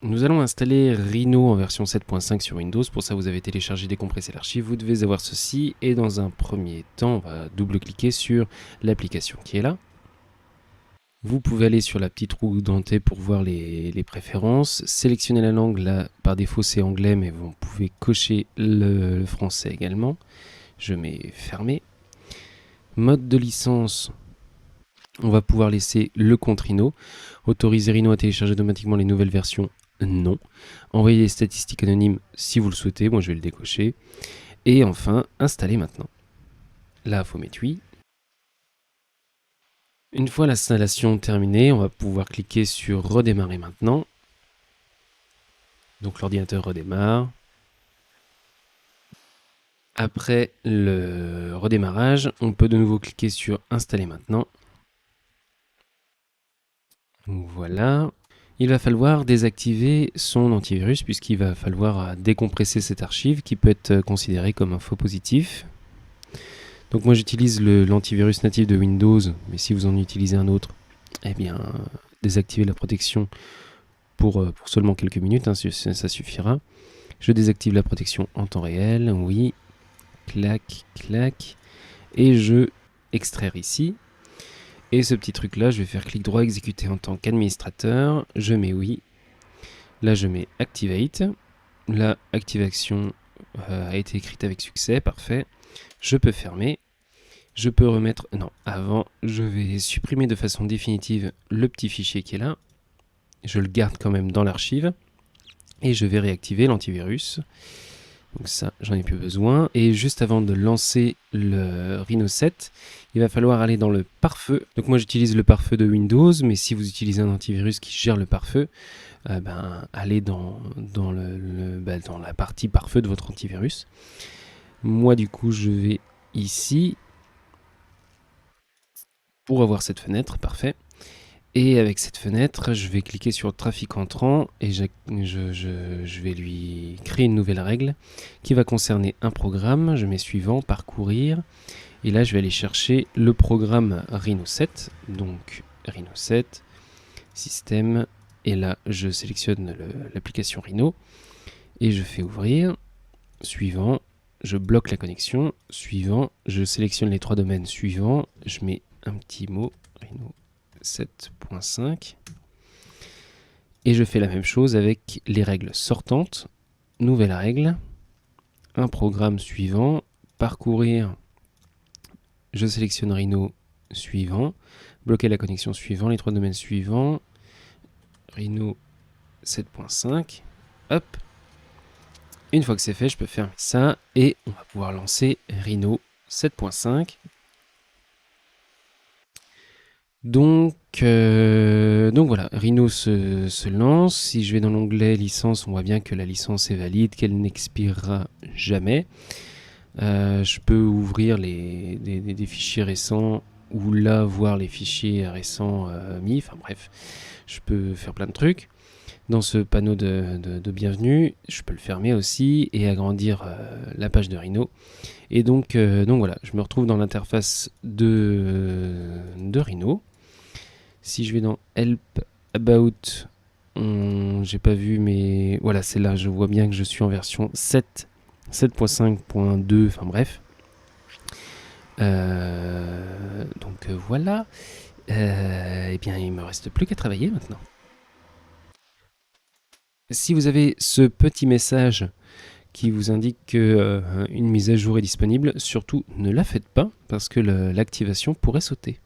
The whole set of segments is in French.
Nous allons installer Rhino en version 7.5 sur Windows. Pour ça, vous avez téléchargé et décompressé l'archive. Vous devez avoir ceci. Et dans un premier temps, on va double-cliquer sur l'application qui est là. Vous pouvez aller sur la petite roue dentée pour voir les préférences. Sélectionnez la langue. Là, par défaut, c'est anglais, mais vous pouvez cocher le français également. Je mets fermé. Mode de licence. On va pouvoir laisser le compte Rhino. Autoriser Rhino à télécharger automatiquement les nouvelles versions. Non. Envoyer les statistiques anonymes si vous le souhaitez. Moi, je vais le décocher. Et enfin, installer maintenant. Là, il faut mettre oui. Une fois l'installation terminée, on va pouvoir cliquer sur redémarrer maintenant. Donc l'ordinateur redémarre. Après le redémarrage, on peut de nouveau cliquer sur installer maintenant. Voilà. Il va falloir désactiver son antivirus puisqu'il va falloir décompresser cette archive qui peut être considérée comme un faux positif. Donc moi j'utilise l'antivirus natif de Windows, mais si vous en utilisez un autre, eh bien désactivez la protection pour seulement quelques minutes, hein, ça suffira. Je désactive la protection en temps réel, oui, clac, clac, et je extraire ici. Et ce petit truc là, je vais faire clic droit exécuter en tant qu'administrateur, je mets oui, là je mets activate, la activation a été écrite avec succès, parfait, je peux fermer. Je peux remettre... Non, avant, je vais supprimer de façon définitive le petit fichier qui est là. Je le garde quand même dans l'archive. Et je vais réactiver l'antivirus. Donc ça, j'en ai plus besoin. Et juste avant de lancer le Rhino 7, il va falloir aller dans le pare-feu. Donc moi, j'utilise le pare-feu de Windows. Mais si vous utilisez un antivirus qui gère le pare-feu, allez dans la partie pare-feu de votre antivirus. Moi, du coup, je vais ici pour avoir cette fenêtre, parfait. Et avec cette fenêtre, je vais cliquer sur trafic entrant et je vais lui créer une nouvelle règle qui va concerner un programme. Je mets suivant, parcourir. Et là, je vais aller chercher le programme Rhino 7. Donc Rhino 7, système. Et là, je sélectionne l'application Rhino et je fais ouvrir. Suivant, je bloque la connexion. Suivant, je sélectionne les trois domaines. Suivant, je mets un petit mot Rhino 7.5 et je fais la même chose avec les règles sortantes. Nouvelle règle, un programme suivant, parcourir, je sélectionne Rhino suivant, bloquer la connexion suivant, les trois domaines suivants, Rhino 7.5, hop. Une fois que c'est fait, je peux fermer ça et on va pouvoir lancer Rhino 7.5. Donc voilà, Rhino se lance. Si je vais dans l'onglet licence, on voit bien que la licence est valide, qu'elle n'expirera jamais. Je peux ouvrir des fichiers récents ou là voir les fichiers récents mis. Enfin bref, je peux faire plein de trucs. Dans ce panneau de bienvenue, je peux le fermer aussi et agrandir la page de Rhino. Et donc voilà, je me retrouve dans l'interface de Rhino. Si je vais dans Help About, j'ai pas vu, mais voilà, c'est là, je vois bien que je suis en version 7, 7.5.2, enfin bref. Donc voilà. Eh bien, il me reste plus qu'à travailler maintenant. Si vous avez ce petit message qui vous indique qu'une mise à jour est disponible, surtout ne la faites pas parce que l'activation pourrait sauter.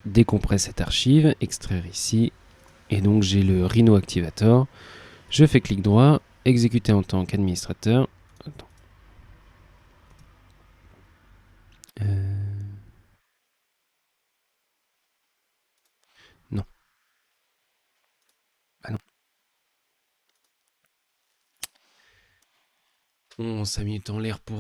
décompresse cette archive, extraire ici, et donc j'ai le Rhino Activator. Je fais clic droit, exécuter en tant qu'administrateur. Attends. Non. Ah non. 11 minutes en l'air pour